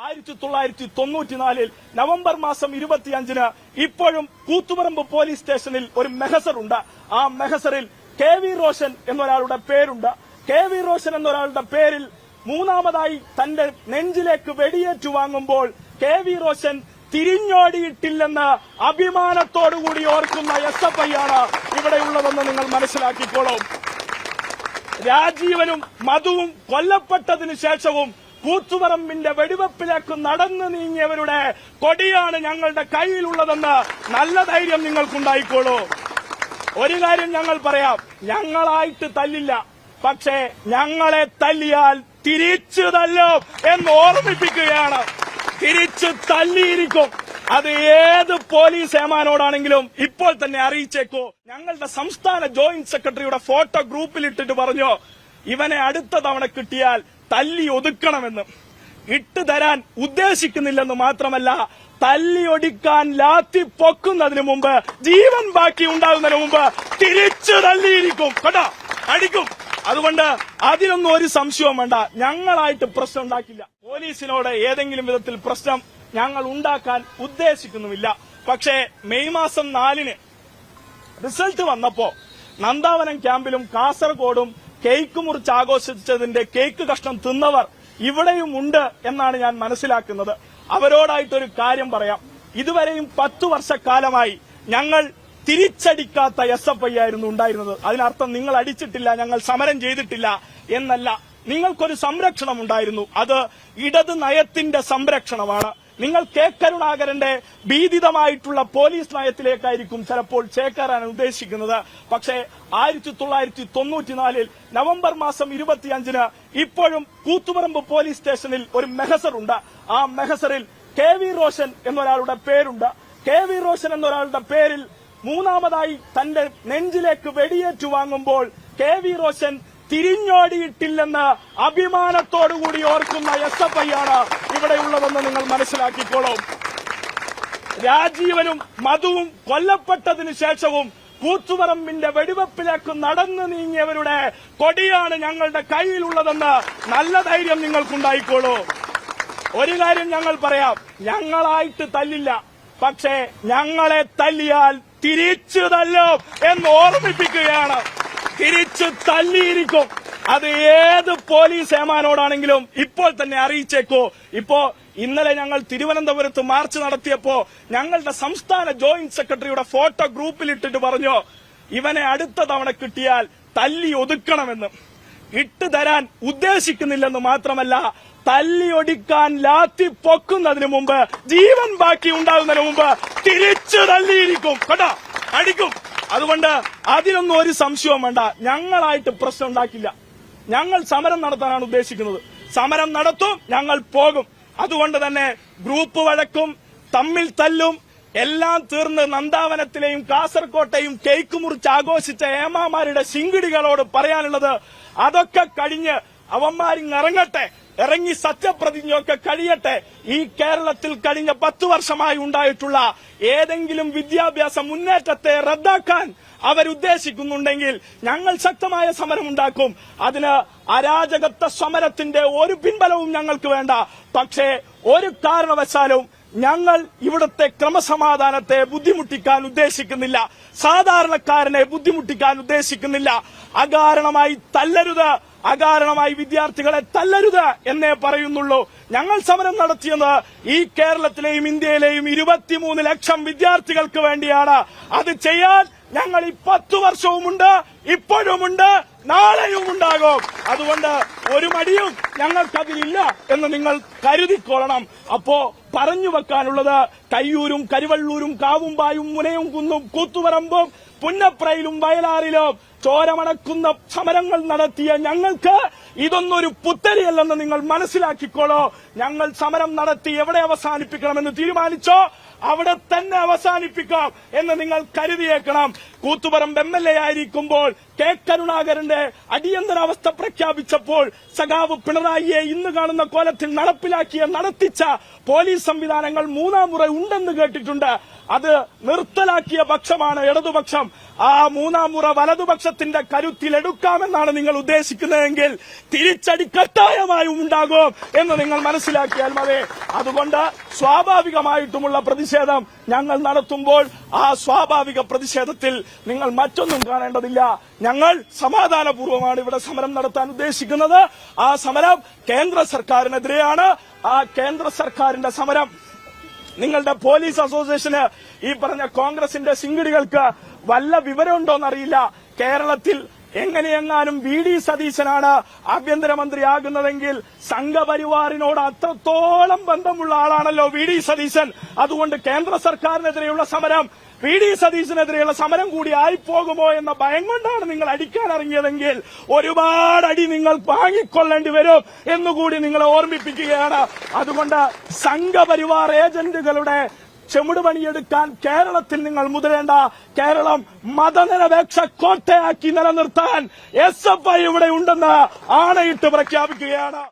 1994 November മാസം 25 ഇപ്പോഴും Koothuparamba police സ്റ്റേഷനിൽ ഒരു മെഹസറുണ്ട്. ആ മെഹസറിൽ KV റോഷൻ എന്നൊരാളുടെ പേരുണ്ട്. KV റോഷൻ എന്നൊരാളുടെ പേരിൽ മൂന്നാമതായി തന്റെ നെഞ്ചിലേക്ക് വെടിയേറ്റു വാങ്ങുമ്പോൾ KV റോഷൻ തിരിഞ്ഞോടിയിട്ടില്ലെന്ന് അഭിമാനത്തോടുകൂടി ഓർക്കുന്ന SFI ആണ് ഇവിടെയുള്ളതെന്ന് നിങ്ങൾ മനസ്സിലാക്കിക്കോളും. രാജീവനും മധുവും കൊല്ലപ്പെട്ടതിനു ശേഷവും കൂത്തുപറമ്പിന്റെ വെടിവെപ്പിലേക്ക് നടന്നു നീങ്ങിയവരുടെ കൊടിയാണ് ഞങ്ങളുടെ കയ്യിലുള്ളതെന്ന് നല്ല ധൈര്യം നിങ്ങൾക്കുണ്ടായിക്കോളൂ. ഒരു കാര്യം ഞങ്ങൾ പറയാം, ഞങ്ങളായിട്ട് തല്ലില്ല, പക്ഷേ ഞങ്ങളെ തല്ലിയാൽ തിരിച്ചു തല്ലും എന്ന് ഓർമ്മിപ്പിക്കുകയാണ്. തിരിച്ചു തല്ലിയിരിക്കും. അത് ഏത് പോലീസ് ഏമാനോടാണെങ്കിലും ഇപ്പോൾ തന്നെ അറിയിച്ചേക്കോ. ഞങ്ങളുടെ സംസ്ഥാന ജോയിന്റ് സെക്രട്ടറിയുടെ ഫോട്ടോ ഗ്രൂപ്പിലിട്ടിട്ട് പറഞ്ഞു, ഇവനെ അടുത്ത തവണ കിട്ടിയാൽ തല്ലി ഒതുക്കണമെന്ന്. ഇട്ടു തരാൻ ഉദ്ദേശിക്കുന്നില്ലെന്ന് മാത്രമല്ല, തല്ലിയൊടിക്കാൻ ലാത്തി പൊക്കുന്നതിന് മുമ്പ്, ജീവൻ ബാക്കി ഉണ്ടാകുന്നതിന് മുമ്പ് തിരിച്ചു തല്ലിയിരിക്കും കേട്ടോ, അടിക്കും. അതുകൊണ്ട് അതിനൊന്നും ഒരു സംശയവും വേണ്ട, ഞങ്ങളായിട്ട് പ്രശ്നം ഉണ്ടാക്കില്ല. പോലീസിനോട് ഏതെങ്കിലും വിധത്തിൽ പ്രശ്നം ഞങ്ങൾ ഉണ്ടാക്കാൻ ഉദ്ദേശിക്കുന്നുമില്ല. പക്ഷേ മെയ് മാസം 4 റിസൾട്ട് വന്നപ്പോ നന്ദാവനം ക്യാമ്പിലും കാസർഗോഡും കേക്ക് മുറിച്ച് ആഘോഷിച്ചതിന്റെ കേക്ക് കഷ്ണം തിന്നവർ ഇവിടെയും ഉണ്ട് എന്നാണ് ഞാൻ മനസ്സിലാക്കുന്നത്. അവരോടായിട്ടൊരു കാര്യം പറയാം, ഇതുവരെയും 10 വർഷക്കാലമായി ഞങ്ങൾ തിരിച്ചടിക്കാത്ത SFI ആയിരുന്നു ഉണ്ടായിരുന്നത്. അതിനർത്ഥം നിങ്ങൾ അടിച്ചിട്ടില്ല, ഞങ്ങൾ സമരം ചെയ്തിട്ടില്ല എന്നല്ല. നിങ്ങൾക്കൊരു സംരക്ഷണം ഉണ്ടായിരുന്നു, അത് ഇടത് നയത്തിന്റെ സംരക്ഷണമാണ്. നിങ്ങൾ കരുണാകരന്റെ ഭീതിതമായിട്ടുള്ള പോലീസ് നയത്തിലേക്കായിരിക്കും ചിലപ്പോൾ ചേക്കേറാൻ ഉദ്ദേശിക്കുന്നത്. പക്ഷേ 1994 നവംബർ മാസം 25 ഇപ്പോഴും കൂത്തുപറമ്പ് പോലീസ് സ്റ്റേഷനിൽ ഒരു മെഹസറുണ്ട്. ആ മെഹസറിൽ KV റോഷൻ എന്നൊരാളുടെ പേരുണ്ട്. KV റോഷൻ എന്നൊരാളുടെ പേരിൽ മൂന്നാമതായി തന്റെ നെഞ്ചിലേക്ക് വെടിയേറ്റു വാങ്ങുമ്പോൾ KV റോഷൻ തിരിഞ്ഞോടിയിട്ടില്ലെന്ന് അഭിമാനത്തോടുകൂടി ഓർക്കുന്ന SFI ആണ് ഇവിടെയുള്ളതെന്ന് നിങ്ങൾ മനസ്സിലാക്കിക്കോളും. രാജീവനും മധുവും കൊല്ലപ്പെട്ടതിനു ശേഷവും കൂത്തുപറമ്പിന്റെ വെടിവെപ്പിലേക്ക് നടന്നു നീങ്ങിയവരുടെ കൊടിയാണ് ഞങ്ങളുടെ കയ്യിലുള്ളതെന്ന് നല്ല ധൈര്യം നിങ്ങൾക്കുണ്ടായിക്കോളൂ. ഒരു കാര്യം ഞങ്ങൾ പറയാം, ഞങ്ങളായിട്ട് തല്ലില്ല, പക്ഷേ ഞങ്ങളെ തല്ലിയാൽ തിരിച്ചു തല്ലും എന്ന് ഓർമ്മിപ്പിക്കുകയാണ്. തിരിച്ചു തല്ലിയിരിക്കും. അത് ഏത് പോലീസ് ഏമാനോടാണെങ്കിലും ഇപ്പോൾ തന്നെ അറിയിച്ചേക്കോ. ഇന്നലെ ഞങ്ങൾ തിരുവനന്തപുരത്ത് മാർച്ച് നടത്തിയപ്പോ ഞങ്ങളുടെ സംസ്ഥാന ജോയിന്റ് സെക്രട്ടറിയുടെ ഫോട്ടോ ഗ്രൂപ്പിലിട്ടിട്ട് പറഞ്ഞു, ഇവനെ അടുത്ത തവണ കിട്ടിയാൽ തല്ലി ഒതുക്കണമെന്ന്. ഇട്ടു തരാൻ ഉദ്ദേശിക്കുന്നില്ലെന്ന് മാത്രമല്ല, തല്ലിയൊടിക്കാൻ ലാത്തി പൊക്കുന്നതിന് മുമ്പ്, ജീവൻ ബാക്കി ഉണ്ടാകുന്നതിന് മുമ്പ് തിരിച്ചു തല്ലിയിരിക്കും കേട്ടോ, അടിക്കും. അതുകൊണ്ട് അതിനൊന്നും ഒരു സംശയവും വേണ്ട, ഞങ്ങളായിട്ട് പ്രശ്നം ഉണ്ടാക്കില്ല. ഞങ്ങൾ സമരം നടത്താനാണ് ഉദ്ദേശിക്കുന്നത്. സമരം നടത്തും, ഞങ്ങൾ പോകും. അതുകൊണ്ട് തന്നെ ഗ്രൂപ്പ് വഴക്കും തമ്മിൽ തല്ലും എല്ലാം തീർന്ന് നന്ദാവനത്തിലെയും കാസർകോട്ടെയും കേക്ക് മുറിച്ച് ആഘോഷിച്ച ഏമാമാരുടെ ശിങ്കിടികളോട് പറയാനുള്ളത്, അതൊക്കെ കഴിഞ്ഞ് അവന്മാരിറങ്ങട്ടെ, ഇറങ്ങി സത്യപ്രതിജ്ഞയൊക്കെ കഴിയട്ടെ. ഈ കേരളത്തിൽ കഴിഞ്ഞ 10 വർഷമായി ഉണ്ടായിട്ടുള്ള ഏതെങ്കിലും വിദ്യാഭ്യാസ മുന്നേറ്റത്തെ റദ്ദാക്കാൻ അവരുദ്ദേശിക്കുന്നുണ്ടെങ്കിൽ ഞങ്ങൾ ശക്തമായ സമരമുണ്ടാക്കും. അതിന് അരാജകത്വ സമരത്തിന്റെ ഒരു പിൻബലവും ഞങ്ങൾക്ക് വേണ്ട. പക്ഷേ ഒരു കാരണവശാലും ഞങ്ങൾ ഇവിടുത്തെ ക്രമസമാധാനത്തെ ബുദ്ധിമുട്ടിക്കാൻ ഉദ്ദേശിക്കുന്നില്ല, സാധാരണക്കാരനെ ബുദ്ധിമുട്ടിക്കാൻ ഉദ്ദേശിക്കുന്നില്ല. അകാരണമായി തല്ലരുത്, അകാരണമായി വിദ്യാർത്ഥികളെ തല്ലരുത് എന്നേ പറയുന്നുള്ളൂ. ഞങ്ങൾ സമരം നടത്തിയത് ഈ കേരളത്തിലെയും ഇന്ത്യയിലെയും 23 ലക്ഷം വിദ്യാർത്ഥികൾക്ക് വേണ്ടിയാണ്. അത് ചെയ്യാൻ ഞങ്ങൾ ഈ 10 വർഷവുമുണ്ട്, ഇപ്പോഴുമുണ്ട്, നാളെയും ഉണ്ടാകും. അതുകൊണ്ട് ഒരു മടിയും ഞങ്ങൾക്കതിലില്ല എന്ന് നിങ്ങൾ കരുതിക്കൊള്ളണം. അപ്പോ പറഞ്ഞു വെക്കാനുള്ളത്, കയ്യൂരും കരിവള്ളൂരും കാവുമ്പായും മുനയും കുന്നും കൂത്തുപറമ്പും പുന്നപ്രയിലും വയലാറിലും ചോരമണക്കുന്ന സമരങ്ങൾ നടത്തിയ ഞങ്ങൾക്ക് ഇതൊന്നൊരു പുത്തരിയല്ലെന്ന് നിങ്ങൾ മനസ്സിലാക്കിക്കോളൂ. ഞങ്ങൾ സമരം നടത്തി എവിടെ അവസാനിപ്പിക്കണമെന്ന് തീരുമാനിച്ചോ അവിടെ തന്നെ അവസാനിപ്പിക്കാം എന്ന് നിങ്ങൾ കരുതിയേക്കണം. കൂത്തുപറമ്പ് MLA ആയിരിക്കുമ്പോൾ കരുണാകരന്റെ അടിയന്തരാവസ്ഥ പ്രഖ്യാപിച്ചപ്പോൾ സഖാവ് പിണറായിയെ ഇന്ന് കാണുന്ന കോലത്തിൽ നടപ്പിലാക്കിയ നടത്തിച്ച പോലീസ് സംവിധാനങ്ങൾ 3ാം മുറ ഉണ്ടെന്ന് കേട്ടിട്ടുണ്ട്. അത് നിർത്തലാക്കിയ പക്ഷമാണ് ഇടതുപക്ഷം. ആ മൂന്നാം മുറ വലതുപക്ഷത്തിന്റെ കരുത്തിലെടുക്കാമെന്നാണ് നിങ്ങൾ ഉദ്ദേശിക്കുന്നതെങ്കിൽ തിരിച്ചടി കട്ടായമായും ഉണ്ടാകും എന്ന് നിങ്ങൾ മനസ്സിലാക്കിയാൽ മതി. അതുകൊണ്ട് സ്വാഭാവികമായിട്ടുമുള്ള പ്രതിഷേധം ഞങ്ങൾ നടത്തുമ്പോൾ ആ സ്വാഭാവിക പ്രതിഷേധത്തിൽ നിങ്ങൾ മറ്റൊന്നും കാണേണ്ടതില്ല. ഞങ്ങൾ സമാധാനപൂർവ്വമാണ് ഇവിടെ സമരം നടത്താൻ ഉദ്ദേശിക്കുന്നത്. ആ സമരം കേന്ദ്ര സർക്കാരിനെതിരെയാണ്. ആ കേന്ദ്ര സർക്കാരിന്റെ സമരം നിങ്ങളുടെ പോലീസ് അസോസിയേഷന്, ഈ പറഞ്ഞ കോൺഗ്രസിന്റെ ശിങ്കിടികൾക്ക് വല്ല വിവരമുണ്ടോന്നറിയില്ല. കേരളത്തിൽ എങ്ങനെയെങ്ങാനും വി ഡി സതീശനാണ് ആഭ്യന്തരമന്ത്രിയാകുന്നതെങ്കിൽ സംഘപരിവാറിനോട് അത്രത്തോളം ബന്ധമുള്ള ആളാണല്ലോ വി ഡി സതീശൻ. അതുകൊണ്ട് കേന്ദ്ര സർക്കാരിനെതിരെയുള്ള സമരം വി ഡി സതീശനെതിരെയുള്ള സമരം കൂടി ആയിപ്പോകുമോ എന്ന ഭയം കൊണ്ടാണ് നിങ്ങൾ അടിക്കാൻ ഇറങ്ങിയതെങ്കിൽ ഒരുപാട് അടി നിങ്ങൾ വാങ്ങിക്കൊള്ളേണ്ടി വരും എന്നുകൂടി നിങ്ങളെ ഓർമ്മിപ്പിക്കുകയാണ്. അതുകൊണ്ട് സംഘപരിവാർ ഏജന്റുകളുടെ ചെമുടുപണിയെടുക്കാൻ കേരളത്തിൽ നിങ്ങൾ മുതിരേണ്ട. കേരളം മതനിരപേക്ഷ കോട്ടയാക്കി നിലനിർത്താൻ SFI ഇവിടെ ഉണ്ടെന്ന് ആണയിട്ട് പ്രഖ്യാപിക്കുകയാണ്.